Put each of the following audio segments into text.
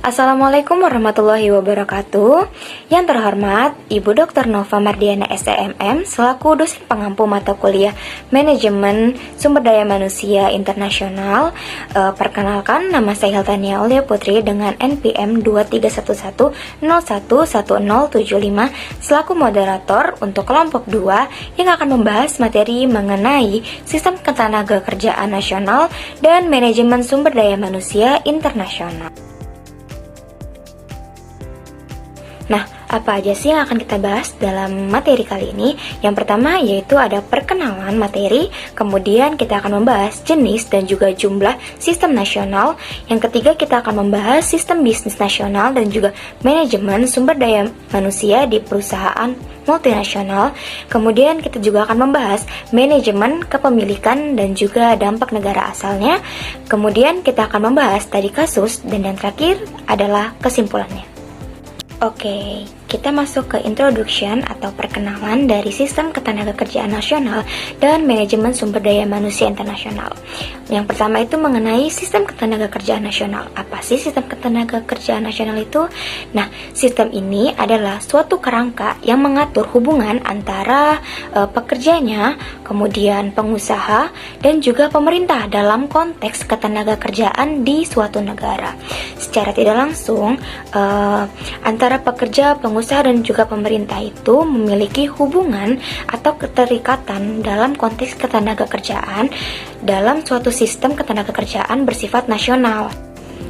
Assalamualaikum warahmatullahi wabarakatuh. Yang terhormat Ibu Dr. Nova Mardiana SEMM selaku dosen pengampu mata kuliah Manajemen Sumber Daya Manusia Internasional. Perkenalkan, nama saya Hiltania Aulia Putri dengan NPM 2311011075 selaku moderator untuk kelompok 2 yang akan membahas materi mengenai Sistem Ketenaga Kerjaan Nasional dan Manajemen Sumber Daya Manusia Internasional. Nah, apa aja sih yang akan kita bahas dalam materi kali ini? Yang pertama yaitu ada perkenalan materi, kemudian kita akan membahas jenis dan juga jumlah sistem nasional. Yang ketiga kita akan membahas sistem bisnis nasional dan juga manajemen sumber daya manusia di perusahaan multinasional. Kemudian kita juga akan membahas manajemen kepemilikan dan juga dampak negara asalnya. Kemudian kita akan membahas tadi kasus dan yang terakhir adalah kesimpulannya. Oke, kita masuk ke introduction atau perkenalan dari Sistem Ketenagakerjaan Nasional dan Manajemen Sumber Daya Manusia Internasional. Yang pertama itu mengenai Sistem Ketenagakerjaan Nasional. Apa sih Sistem Ketenagakerjaan Nasional itu? Nah, sistem ini adalah suatu kerangka yang mengatur hubungan antara pekerjanya, kemudian pengusaha, dan juga pemerintah dalam konteks ketenagakerjaan di suatu negara. Secara tidak langsung, antara pekerja, pengusaha, dan juga pemerintah itu memiliki hubungan atau keterikatan dalam konteks ketenagakerjaan dalam suatu sistem ketenagakerjaan bersifat nasional.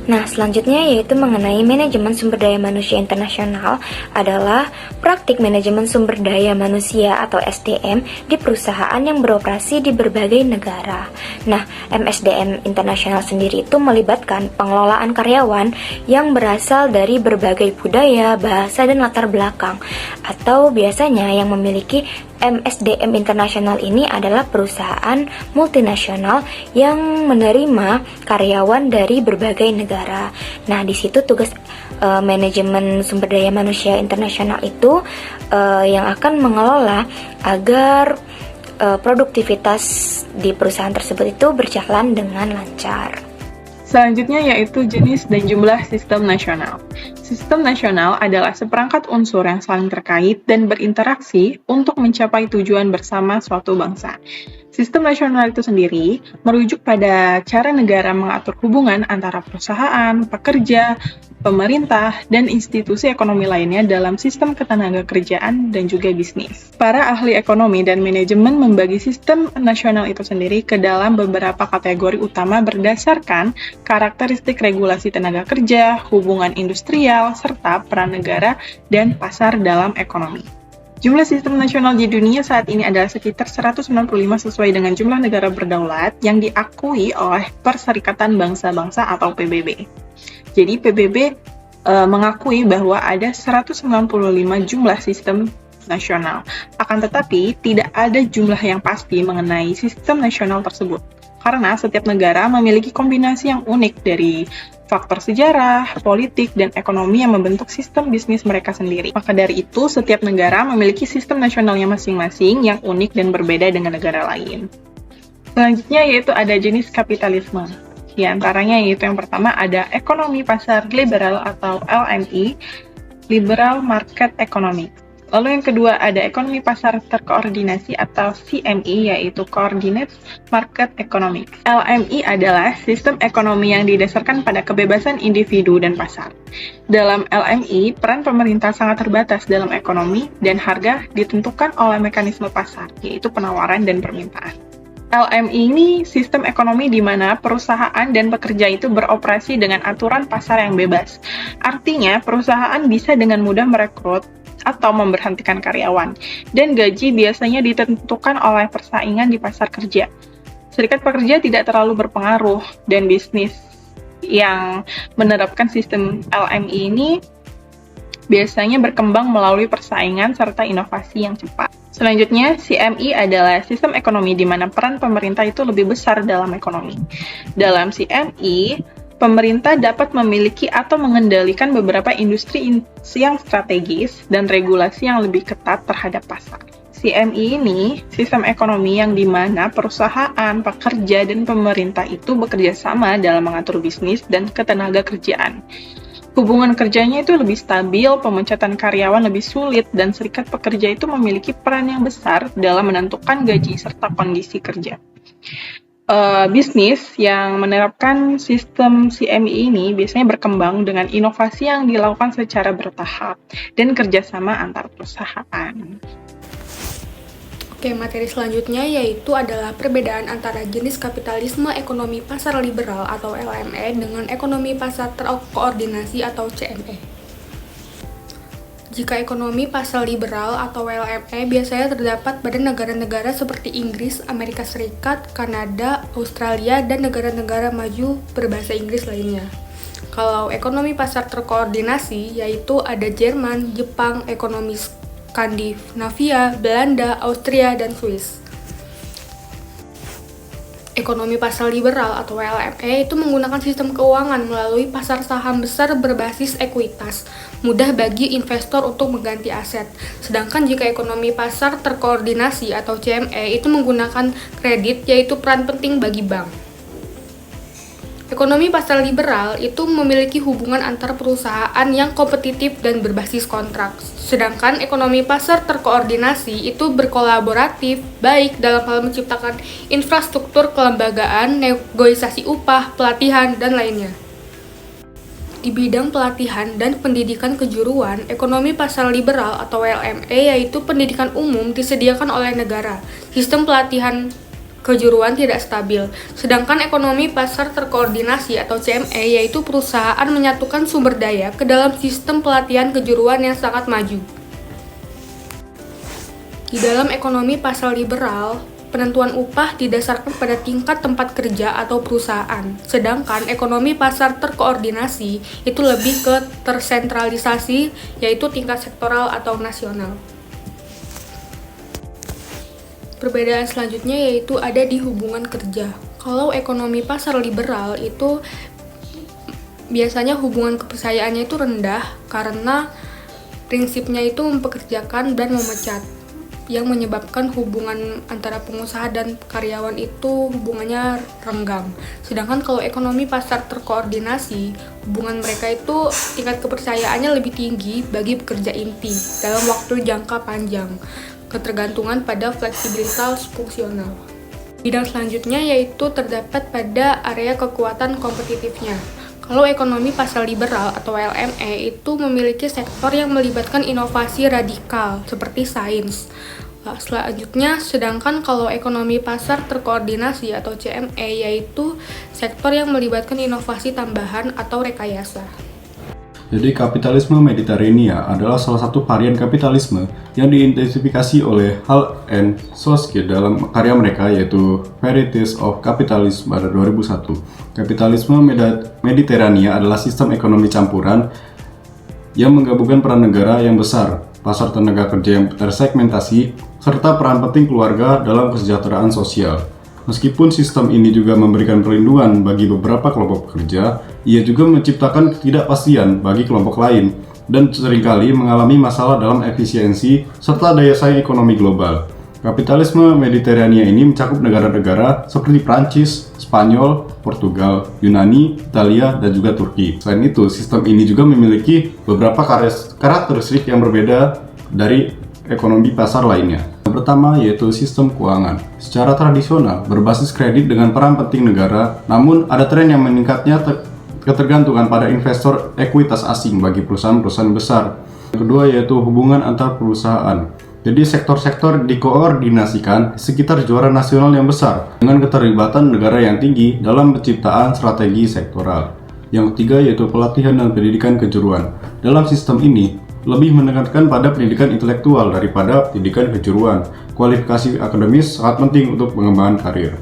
Nah, selanjutnya yaitu mengenai manajemen sumber daya manusia internasional adalah praktik manajemen sumber daya manusia atau SDM di perusahaan yang beroperasi di berbagai negara. Nah, MSDM internasional sendiri itu melibatkan pengelolaan karyawan yang berasal dari berbagai budaya, bahasa, dan latar belakang. Atau biasanya yang memiliki MSDM internasional ini adalah perusahaan multinasional yang menerima karyawan dari berbagai negara. Nah, di situ tugas manajemen sumber daya manusia internasional itu yang akan mengelola agar produktivitas di perusahaan tersebut itu berjalan dengan lancar. Selanjutnya yaitu jenis dan jumlah sistem nasional. Sistem nasional adalah seperangkat unsur yang saling terkait dan berinteraksi untuk mencapai tujuan bersama suatu bangsa. Sistem nasional itu sendiri merujuk pada cara negara mengatur hubungan antara perusahaan, pekerja, pemerintah, dan institusi ekonomi lainnya dalam sistem ketenagakerjaan dan juga bisnis. Para ahli ekonomi dan manajemen membagi sistem nasional itu sendiri ke dalam beberapa kategori utama berdasarkan karakteristik regulasi tenaga kerja, hubungan industrial, serta peran negara dan pasar dalam ekonomi. Jumlah sistem nasional di dunia saat ini adalah sekitar 195 sesuai dengan jumlah negara berdaulat yang diakui oleh Perserikatan Bangsa-Bangsa atau PBB. Jadi PBB mengakui bahwa ada 195 jumlah sistem nasional. Akan tetapi tidak ada jumlah yang pasti mengenai sistem nasional tersebut. Karena setiap negara memiliki kombinasi yang unik dari faktor sejarah, politik, dan ekonomi yang membentuk sistem bisnis mereka sendiri. Maka dari itu, setiap negara memiliki sistem nasionalnya masing-masing yang unik dan berbeda dengan negara lain. Selanjutnya yaitu ada jenis kapitalisme. Di antaranya yaitu yang pertama ada ekonomi pasar liberal atau LME, Liberal Market Economy. Lalu yang kedua ada ekonomi pasar terkoordinasi atau CME yaitu Coordinated Market Economy. LME adalah sistem ekonomi yang didasarkan pada kebebasan individu dan pasar. Dalam LME, peran pemerintah sangat terbatas dalam ekonomi dan harga ditentukan oleh mekanisme pasar, yaitu penawaran dan permintaan. LME ini sistem ekonomi di mana perusahaan dan pekerja itu beroperasi dengan aturan pasar yang bebas. Artinya, perusahaan bisa dengan mudah merekrut atau memberhentikan karyawan, dan gaji biasanya ditentukan oleh persaingan di pasar kerja. Serikat pekerja tidak terlalu berpengaruh, dan bisnis yang menerapkan sistem LME ini biasanya berkembang melalui persaingan serta inovasi yang cepat. Selanjutnya, CME adalah sistem ekonomi di mana peran pemerintah itu lebih besar dalam ekonomi. Dalam CME, pemerintah dapat memiliki atau mengendalikan beberapa industri yang strategis dan regulasi yang lebih ketat terhadap pasar. CME ini sistem ekonomi yang dimana perusahaan, pekerja, dan pemerintah itu bekerja sama dalam mengatur bisnis dan ketenaga kerjaan. Hubungan kerjanya itu lebih stabil, pemecatan karyawan lebih sulit, dan serikat pekerja itu memiliki peran yang besar dalam menentukan gaji serta kondisi kerja. Bisnis yang menerapkan sistem CME ini biasanya berkembang dengan inovasi yang dilakukan secara bertahap dan kerjasama antar perusahaan. Oke, materi selanjutnya yaitu adalah perbedaan antara jenis kapitalisme ekonomi pasar liberal atau LME dengan ekonomi pasar terkoordinasi atau CME. Jika ekonomi pasar liberal atau LME biasanya terdapat pada negara-negara seperti Inggris, Amerika Serikat, Kanada, Australia, dan negara-negara maju berbahasa Inggris lainnya. Kalau ekonomi pasar terkoordinasi yaitu ada Jerman, Jepang, ekonomi Skandinavia, Belanda, Austria, dan Swiss. Ekonomi pasar liberal atau LME itu menggunakan sistem keuangan melalui pasar saham besar berbasis ekuitas, mudah bagi investor untuk mengganti aset. Sedangkan jika ekonomi pasar terkoordinasi atau CME itu menggunakan kredit, yaitu peran penting bagi bank. Ekonomi pasar liberal itu memiliki hubungan antar perusahaan yang kompetitif dan berbasis kontrak. Sedangkan ekonomi pasar terkoordinasi itu berkolaboratif, baik dalam hal menciptakan infrastruktur kelembagaan, negosiasi upah, pelatihan, dan lainnya. Di bidang pelatihan dan pendidikan kejuruan, ekonomi pasar liberal atau LME yaitu pendidikan umum disediakan oleh negara. Sistem pelatihan kejuruan tidak stabil. Sedangkan ekonomi pasar terkoordinasi atau CME yaitu perusahaan menyatukan sumber daya ke dalam sistem pelatihan kejuruan yang sangat maju. Di dalam ekonomi pasar liberal, penentuan upah didasarkan pada tingkat tempat kerja atau perusahaan. Sedangkan ekonomi pasar terkoordinasi itu lebih ke tersentralisasi yaitu tingkat sektoral atau nasional. Perbedaan selanjutnya yaitu ada di hubungan kerja. Kalau ekonomi pasar liberal itu biasanya hubungan kepercayaannya itu rendah karena prinsipnya itu mempekerjakan dan memecat, yang menyebabkan hubungan antara pengusaha dan karyawan itu hubungannya renggang. Sedangkan kalau ekonomi pasar terkoordinasi, hubungan mereka itu tingkat kepercayaannya lebih tinggi bagi pekerja inti dalam waktu jangka panjang. Ketergantungan pada fleksibilitas fungsional. Bidang selanjutnya yaitu terdapat pada area kekuatan kompetitifnya. Kalau ekonomi pasar liberal atau LME itu memiliki sektor yang melibatkan inovasi radikal seperti sains. Selanjutnya, sedangkan kalau ekonomi pasar terkoordinasi atau CME yaitu sektor yang melibatkan inovasi tambahan atau rekayasa. Jadi kapitalisme Mediterania adalah salah satu varian kapitalisme yang diidentifikasi oleh Hall and Soske dalam karya mereka yaitu Varieties of Capitalism pada 2001. Kapitalisme Mediterania adalah sistem ekonomi campuran yang menggabungkan peran negara yang besar, pasar tenaga kerja yang tersegmentasi, serta peran penting keluarga dalam kesejahteraan sosial. Meskipun sistem ini juga memberikan perlindungan bagi beberapa kelompok pekerja, ia juga menciptakan ketidakpastian bagi kelompok lain dan seringkali mengalami masalah dalam efisiensi serta daya saing ekonomi global. Kapitalisme Mediterania ini mencakup negara-negara seperti Prancis, Spanyol, Portugal, Yunani, Italia, dan juga Turki. Selain itu, sistem ini juga memiliki beberapa karakteristik yang berbeda dari ekonomi pasar lainnya. Yang pertama yaitu sistem keuangan. Secara tradisional, berbasis kredit dengan peran penting negara, namun ada tren yang meningkatnya ketergantungan pada investor ekuitas asing bagi perusahaan-perusahaan besar. Yang kedua yaitu hubungan antar perusahaan. Jadi sektor-sektor dikoordinasikan sekitar juara nasional yang besar dengan keterlibatan negara yang tinggi dalam penciptaan strategi sektoral. Yang ketiga yaitu pelatihan dan pendidikan kejuruan. Dalam sistem ini, lebih menekankan pada pendidikan intelektual daripada pendidikan kejuruan. Kualifikasi akademis sangat penting untuk pengembangan karir.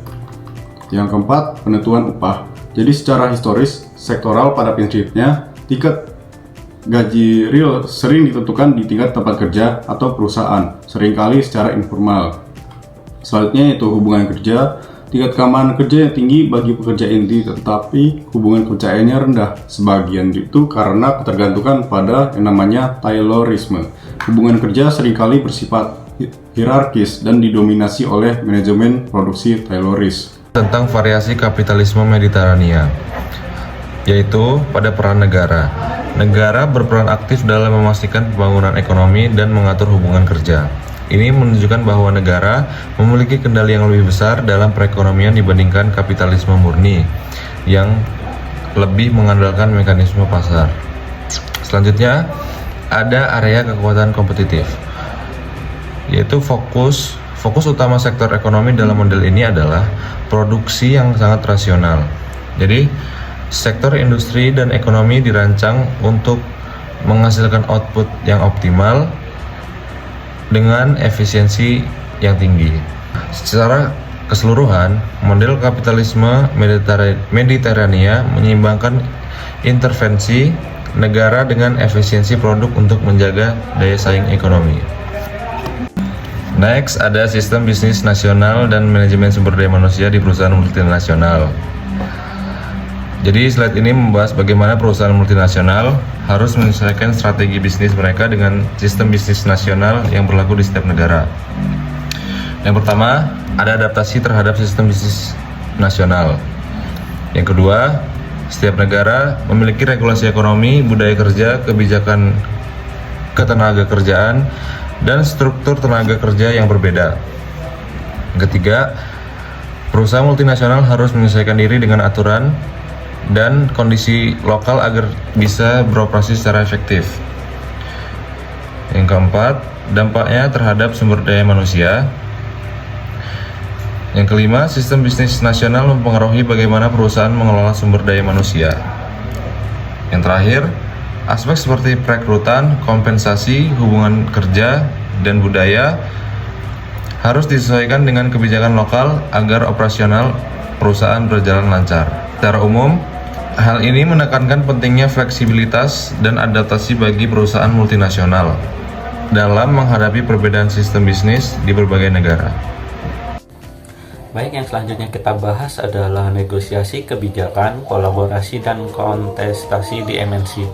Yang keempat, penentuan upah. Jadi secara historis, sektoral pada prinsipnya, tingkat gaji real sering ditentukan di tingkat tempat kerja atau perusahaan, seringkali secara informal. Selanjutnya yaitu hubungan kerja. Tingkat keamanan kerja yang tinggi bagi pekerja inti, tetapi hubungan kepercayaannya rendah. Sebagian itu karena ketergantungan pada yang namanya Taylorisme. Hubungan kerja seringkali bersifat hierarkis dan didominasi oleh manajemen produksi Tayloris. Tentang variasi kapitalisme Mediterania, yaitu pada peran negara. Negara berperan aktif dalam memastikan pembangunan ekonomi dan mengatur hubungan kerja. Ini menunjukkan bahwa negara memiliki kendali yang lebih besar dalam perekonomian dibandingkan kapitalisme murni yang lebih mengandalkan mekanisme pasar. Selanjutnya, ada area kekuatan kompetitif, yaitu fokus utama sektor ekonomi dalam model ini adalah produksi yang sangat rasional. Jadi, sektor industri dan ekonomi dirancang untuk menghasilkan output yang optimal dengan efisiensi yang tinggi. Secara keseluruhan, model kapitalisme Mediterania menyeimbangkan intervensi negara dengan efisiensi produk untuk menjaga daya saing ekonomi. Next, ada sistem bisnis nasional dan manajemen sumber daya manusia di perusahaan multinasional. Jadi slide ini membahas bagaimana perusahaan multinasional harus menyesuaikan strategi bisnis mereka dengan sistem bisnis nasional yang berlaku di setiap negara. Yang pertama, ada adaptasi terhadap sistem bisnis nasional. Yang kedua, setiap negara memiliki regulasi ekonomi, budaya kerja, kebijakan ketenaga kerjaan, dan struktur tenaga kerja yang berbeda. Yang ketiga, perusahaan multinasional harus menyesuaikan diri dengan aturan dan kondisi lokal agar bisa beroperasi secara efektif. Yang keempat, dampaknya terhadap sumber daya manusia. Yang kelima, sistem bisnis nasional mempengaruhi bagaimana perusahaan mengelola sumber daya manusia. Yang terakhir, aspek seperti perekrutan, kompensasi, hubungan kerja, dan budaya harus disesuaikan dengan kebijakan lokal agar operasional perusahaan berjalan lancar. Secara umum, hal ini menekankan pentingnya fleksibilitas dan adaptasi bagi perusahaan multinasional dalam menghadapi perbedaan sistem bisnis di berbagai negara. Baik, yang selanjutnya kita bahas adalah negosiasi kebijakan, kolaborasi, dan kontestasi di MNC.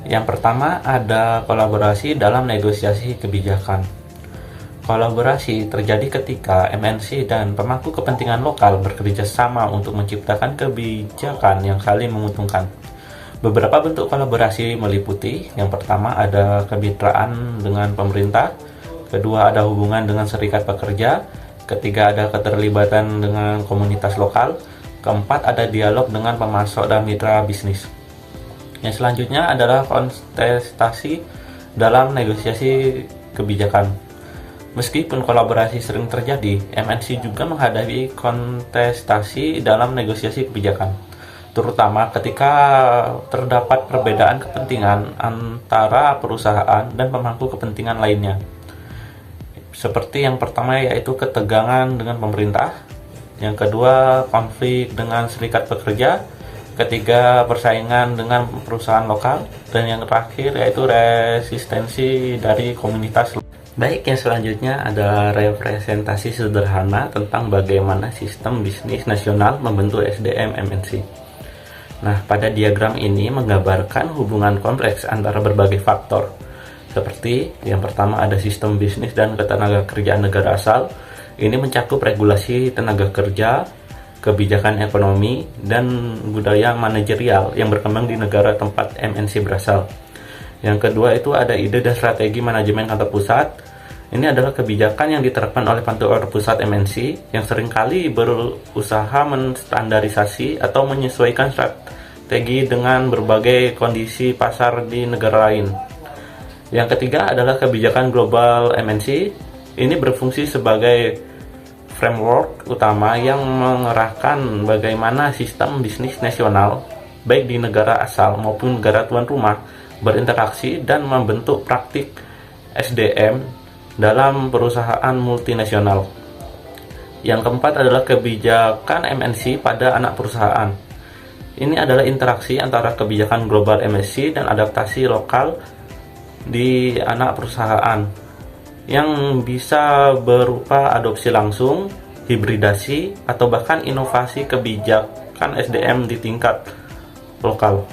Yang pertama ada kolaborasi dalam negosiasi kebijakan. Kolaborasi terjadi ketika MNC dan pemangku kepentingan lokal bekerja sama untuk menciptakan kebijakan yang saling menguntungkan. Beberapa bentuk kolaborasi meliputi, yang pertama ada kemitraan dengan pemerintah, kedua ada hubungan dengan serikat pekerja, ketiga ada keterlibatan dengan komunitas lokal, keempat ada dialog dengan pemasok dan mitra bisnis. Yang selanjutnya adalah kontestasi dalam negosiasi kebijakan. Meskipun kolaborasi sering terjadi, MNC juga menghadapi kontestasi dalam negosiasi kebijakan, terutama ketika terdapat perbedaan kepentingan antara perusahaan dan pemangku kepentingan lainnya. Seperti yang pertama yaitu ketegangan dengan pemerintah, yang kedua konflik dengan serikat pekerja, ketiga persaingan dengan perusahaan lokal, dan yang terakhir yaitu resistensi dari komunitas. Baik, yang selanjutnya adalah representasi sederhana tentang bagaimana sistem bisnis nasional membentuk SDM MNC. Nah, pada diagram ini menggambarkan hubungan kompleks antara berbagai faktor. Seperti yang pertama ada sistem bisnis dan ketenaga kerjaan negara asal. Ini mencakup regulasi tenaga kerja, kebijakan ekonomi, dan budaya manajerial yang berkembang di negara tempat MNC berasal. Yang kedua itu ada ide dan strategi manajemen kantor pusat. Ini adalah kebijakan yang diterapkan oleh kantor pusat MNC yang seringkali berusaha menstandarisasi atau menyesuaikan strategi dengan berbagai kondisi pasar di negara lain. Yang ketiga adalah kebijakan global MNC. Ini berfungsi sebagai framework utama yang mengerahkan bagaimana sistem bisnis nasional, baik di negara asal maupun negara tuan rumah, berinteraksi dan membentuk praktik SDM dalam perusahaan multinasional. Yang keempat adalah kebijakan MNC pada anak perusahaan. Ini adalah interaksi antara kebijakan global MNC dan adaptasi lokal di anak perusahaan yang bisa berupa adopsi langsung, hibridasi, atau bahkan inovasi kebijakan SDM di tingkat lokal.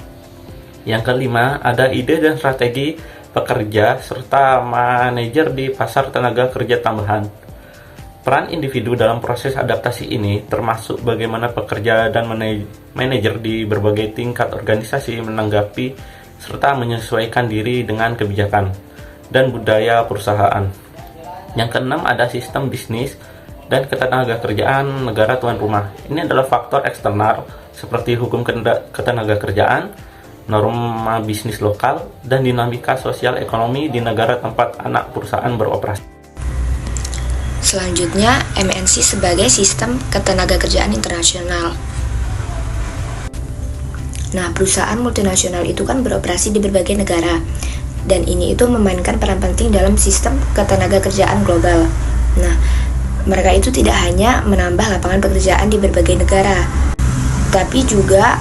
Yang kelima, ada ide dan strategi pekerja serta manajer di pasar tenaga kerja tambahan. Peran individu dalam proses adaptasi ini termasuk bagaimana pekerja dan manajer di berbagai tingkat organisasi menanggapi serta menyesuaikan diri dengan kebijakan dan budaya perusahaan. Yang keenam ada sistem bisnis dan ketenagakerjaan negara tuan rumah. Ini adalah faktor eksternal seperti hukum ketenagakerjaan, norma bisnis lokal, dan dinamika sosial ekonomi di negara tempat anak perusahaan beroperasi. Selanjutnya, MNC sebagai sistem ketenagakerjaan internasional. Nah, perusahaan multinasional itu kan beroperasi di berbagai negara, dan ini itu memainkan peran penting dalam sistem ketenagakerjaan global. Nah, mereka itu tidak hanya menambah lapangan pekerjaan di berbagai negara, tapi juga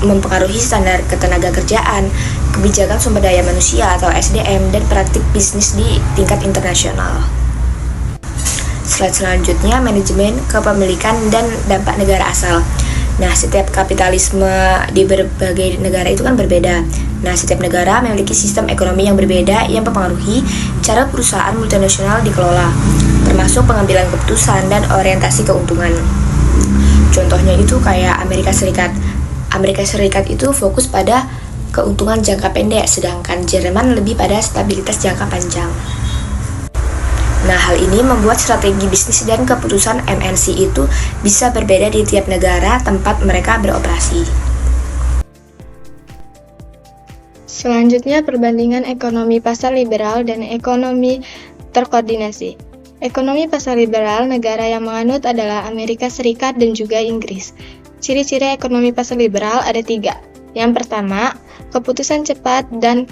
mempengaruhi standar ketenagakerjaan, kebijakan sumber daya manusia atau SDM, dan praktik bisnis di tingkat internasional. Slide selanjutnya, manajemen kepemilikan dan dampak negara asal. Nah, setiap kapitalisme di berbagai negara itu kan berbeda. Nah, setiap negara memiliki sistem ekonomi yang berbeda yang mempengaruhi cara perusahaan multinasional dikelola, termasuk pengambilan keputusan dan orientasi keuntungan. Contohnya itu kayak Amerika Serikat. Amerika Serikat itu fokus pada keuntungan jangka pendek, sedangkan Jerman lebih pada stabilitas jangka panjang. Nah, hal ini membuat strategi bisnis dan keputusan MNC itu bisa berbeda di tiap negara tempat mereka beroperasi. Selanjutnya, perbandingan ekonomi pasar liberal dan ekonomi terkoordinasi. Ekonomi pasar liberal negara yang menganut adalah Amerika Serikat dan juga Inggris. Ciri-ciri ekonomi pasar liberal ada 3. Yang pertama, keputusan cepat dan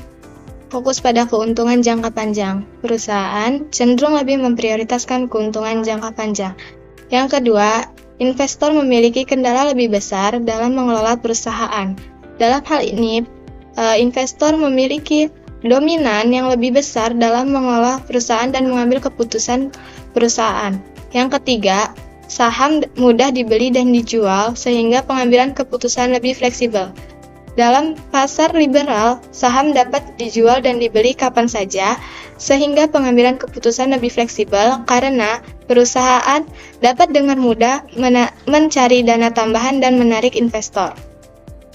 fokus pada keuntungan jangka panjang. Perusahaan cenderung lebih memprioritaskan keuntungan jangka panjang. Yang kedua, investor memiliki kendala lebih besar dalam mengelola perusahaan. Dalam hal ini, investor memiliki dominan yang lebih besar dalam mengelola perusahaan dan mengambil keputusan perusahaan. Yang ketiga, saham mudah dibeli dan dijual sehingga pengambilan keputusan lebih fleksibel. Dalam pasar liberal, saham dapat dijual dan dibeli kapan saja, sehingga pengambilan keputusan lebih fleksibel karena perusahaan dapat dengan mudah mencari dana tambahan dan menarik investor.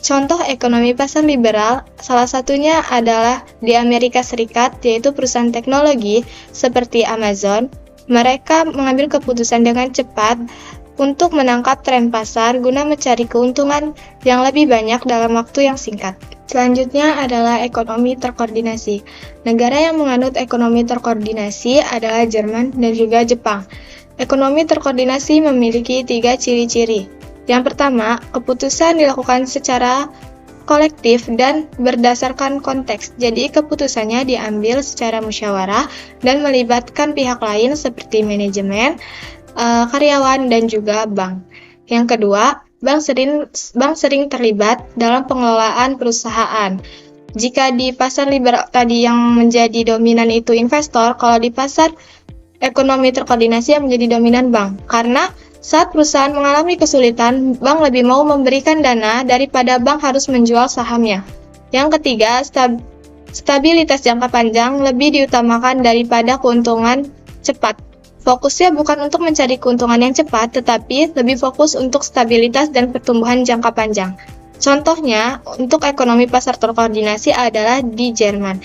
Contoh ekonomi pasar liberal, salah satunya adalah di Amerika Serikat, yaitu perusahaan teknologi seperti Amazon. Mereka mengambil keputusan dengan cepat untuk menangkap tren pasar guna mencari keuntungan yang lebih banyak dalam waktu yang singkat. Selanjutnya adalah ekonomi terkoordinasi. Negara yang menganut ekonomi terkoordinasi adalah Jerman dan juga Jepang. Ekonomi terkoordinasi memiliki 3 ciri-ciri. Yang pertama, keputusan dilakukan secara kolektif dan berdasarkan konteks. Jadi keputusannya diambil secara musyawarah dan melibatkan pihak lain seperti manajemen, karyawan, dan juga bank. Yang kedua, bank sering terlibat dalam pengelolaan perusahaan. Jika di pasar liberal tadi yang menjadi dominan itu investor, kalau di pasar ekonomi terkoordinasi yang menjadi dominan bank. Karena saat perusahaan mengalami kesulitan, bank lebih mau memberikan dana daripada bank harus menjual sahamnya. Yang ketiga, stabilitas jangka panjang lebih diutamakan daripada keuntungan cepat. Fokusnya bukan untuk mencari keuntungan yang cepat, tetapi lebih fokus untuk stabilitas dan pertumbuhan jangka panjang. Contohnya, untuk ekonomi pasar terkoordinasi adalah di Jerman,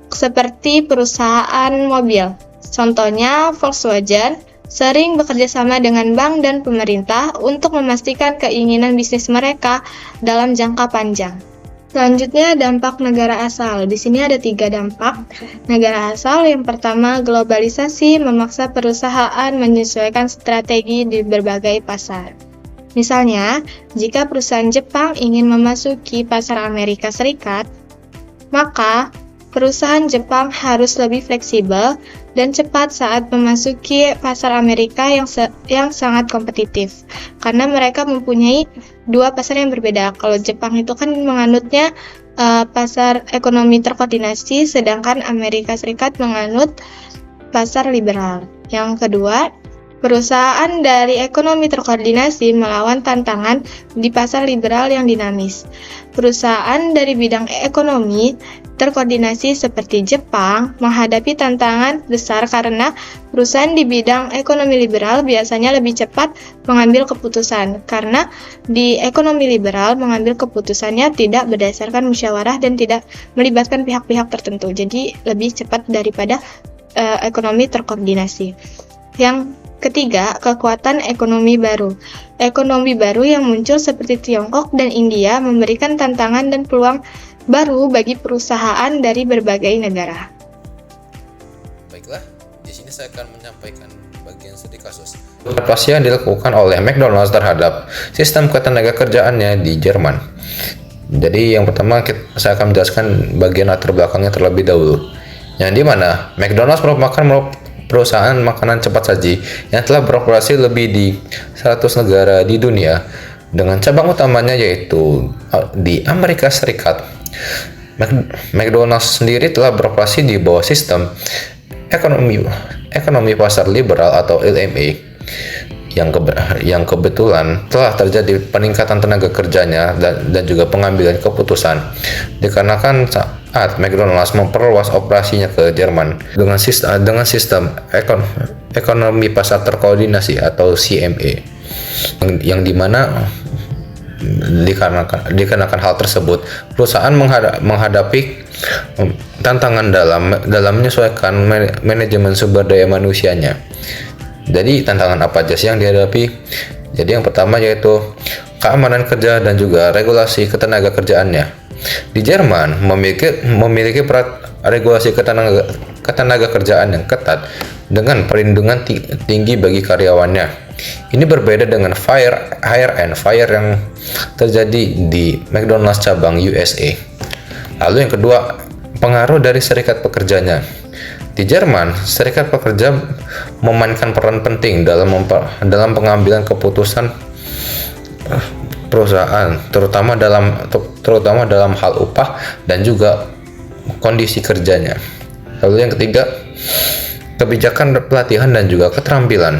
seperti perusahaan mobil. Contohnya, Volkswagen sering bekerja sama dengan bank dan pemerintah untuk memastikan keinginan bisnis mereka dalam jangka panjang. Selanjutnya, dampak negara asal. Di sini ada 3 dampak negara asal. Yang pertama, globalisasi memaksa perusahaan menyesuaikan strategi di berbagai pasar. Misalnya, jika perusahaan Jepang ingin memasuki pasar Amerika Serikat, maka perusahaan Jepang harus lebih fleksibel dan cepat saat memasuki pasar Amerika yang sangat kompetitif. Karena mereka mempunyai 2 pasar yang berbeda. Kalau Jepang itu kan menganutnya pasar ekonomi terkoordinasi, sedangkan Amerika Serikat menganut pasar liberal. Yang kedua, Perusahaan dari ekonomi terkoordinasi melawan tantangan di pasar liberal yang dinamis. Perusahaan dari bidang ekonomi terkoordinasi seperti Jepang menghadapi tantangan besar karena perusahaan di bidang ekonomi liberal biasanya lebih cepat mengambil keputusan, karena di ekonomi liberal mengambil keputusannya tidak berdasarkan musyawarah dan tidak melibatkan pihak-pihak tertentu, jadi lebih cepat daripada ekonomi terkoordinasi. Yang ketiga, kekuatan ekonomi baru. Ekonomi baru yang muncul seperti Tiongkok dan India memberikan tantangan dan peluang baru bagi perusahaan dari berbagai negara. Baiklah, di sini saya akan menyampaikan bagian studi kasus adaptasi yang dilakukan oleh McDonald's terhadap sistem ketenagakerjaannya di Jerman. Jadi yang pertama saya akan menjelaskan bagian latar belakangnya terlebih dahulu. Yang dimana McDonald's merupakan perusahaan makanan cepat saji yang telah beroperasi lebih di 100 negara di dunia dengan cabang utamanya yaitu di Amerika Serikat. McDonald's sendiri telah beroperasi di bawah sistem ekonomi pasar liberal atau LMA yang kebetulan telah terjadi peningkatan tenaga kerjanya dan juga pengambilan keputusan dikarenakan saat McDonald's memperluas operasinya ke Jerman dengan sistem ekonomi pasar terkoordinasi atau CMA yang dimana dikarenakan hal tersebut perusahaan menghadapi tantangan dalam menyesuaikan manajemen sumber daya manusianya. Jadi tantangan apa aja sih yang dihadapi? Jadi yang pertama yaitu keamanan kerja dan juga regulasi ketenaga kerjaannya. Di Jerman memiliki regulasi ketenaga kerjaan yang ketat dengan perlindungan tinggi bagi karyawannya. Ini berbeda dengan hire and fire yang terjadi di McDonald's cabang USA. Lalu yang kedua, pengaruh dari serikat pekerjanya. Di Jerman, serikat pekerja memainkan peran penting dalam pengambilan keputusan perusahaan, terutama dalam hal upah dan juga kondisi kerjanya. Lalu yang ketiga, kebijakan pelatihan dan juga keterampilan.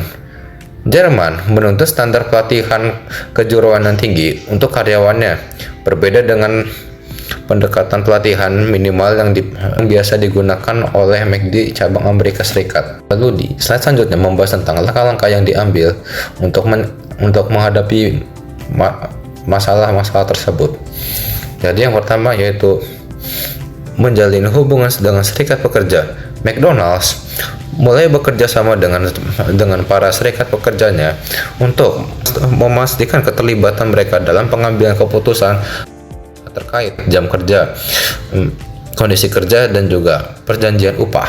Jerman menuntut standar pelatihan kejuruan yang tinggi untuk karyawannya, berbeda dengan pendekatan pelatihan minimal yang biasa digunakan oleh McD cabang Amerika Serikat. Lalu di slide selanjutnya membahas tentang langkah-langkah yang diambil untuk menghadapi masalah-masalah tersebut. Jadi yang pertama yaitu menjalin hubungan dengan serikat pekerja. McDonald's mulai bekerja sama dengan para serikat pekerjanya untuk memastikan keterlibatan mereka dalam pengambilan keputusan terkait jam kerja, kondisi kerja, dan juga perjanjian upah.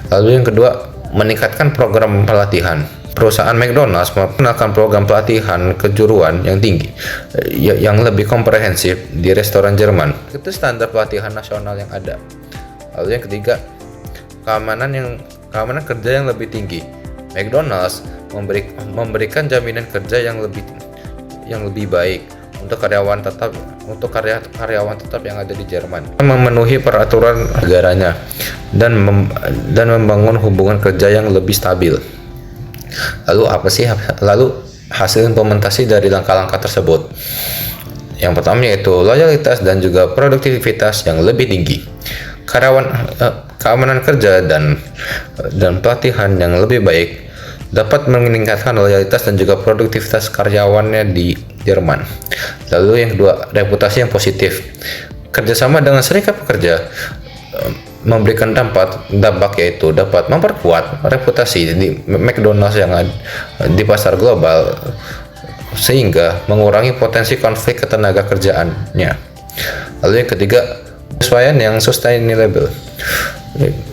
Lalu yang kedua, meningkatkan program pelatihan. Perusahaan McDonald's mengenalkan program pelatihan kejuruan yang tinggi, yang lebih komprehensif di restoran Jerman. Itu standar pelatihan nasional yang ada. Lalu yang ketiga, keamanan kerja yang lebih tinggi. McDonald's memberikan jaminan kerja yang lebih baik untuk karyawan tetap yang ada di Jerman, memenuhi peraturan negaranya dan membangun hubungan kerja yang lebih stabil. Lalu hasil implementasi dari langkah-langkah tersebut? Yang pertama yaitu loyalitas dan juga produktivitas yang lebih tinggi, keamanan kerja dan pelatihan yang lebih baik dapat meningkatkan loyalitas dan juga produktivitas karyawannya di Jerman. Lalu yang kedua, reputasi yang positif. Kerjasama dengan serikat pekerja memberikan dampak yaitu dapat memperkuat reputasi di McDonald's yang ada di pasar global sehingga mengurangi potensi konflik ketenaga kerjaannya. Lalu yang ketiga, penyesuaian yang sustainable.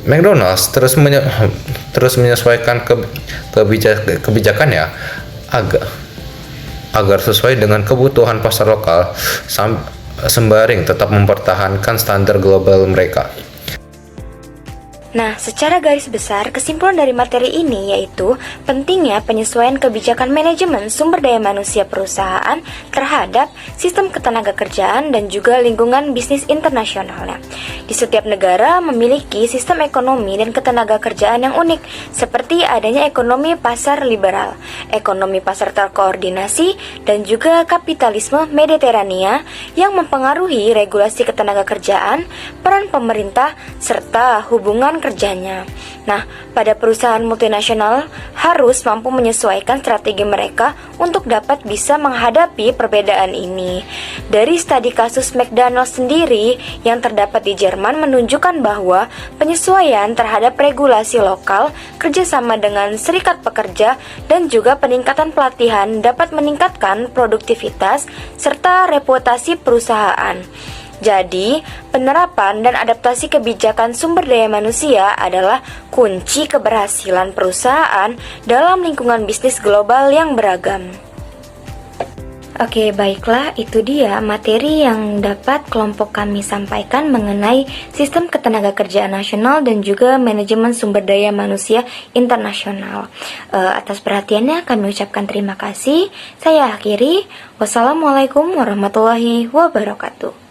McDonald's terus menyesuaikan kebijakannya agar sesuai dengan kebutuhan pasar lokal sembari tetap mempertahankan standar global mereka. Nah, secara garis besar, kesimpulan dari materi ini yaitu pentingnya penyesuaian kebijakan manajemen sumber daya manusia perusahaan terhadap sistem ketenagakerjaan dan juga lingkungan bisnis internasionalnya. Di setiap negara memiliki sistem ekonomi dan ketenagakerjaan yang unik, seperti adanya ekonomi pasar liberal, ekonomi pasar terkoordinasi, dan juga kapitalisme Mediterania yang mempengaruhi regulasi ketenagakerjaan, peran pemerintah, serta hubungan kerjanya. Nah, pada perusahaan multinasional harus mampu menyesuaikan strategi mereka untuk dapat bisa menghadapi perbedaan ini. Dari studi kasus McDonald's sendiri yang terdapat di Jerman menunjukkan bahwa penyesuaian terhadap regulasi lokal, kerjasama dengan serikat pekerja, dan juga peningkatan pelatihan dapat meningkatkan produktivitas serta reputasi perusahaan. Jadi, penerapan dan adaptasi kebijakan sumber daya manusia adalah kunci keberhasilan perusahaan dalam lingkungan bisnis global yang beragam. Oke, baiklah, itu dia materi yang dapat kelompok kami sampaikan mengenai sistem ketenagakerjaan nasional dan juga manajemen sumber daya manusia internasional. Atas perhatiannya kami ucapkan terima kasih. Saya akhiri. Wassalamualaikum warahmatullahi wabarakatuh.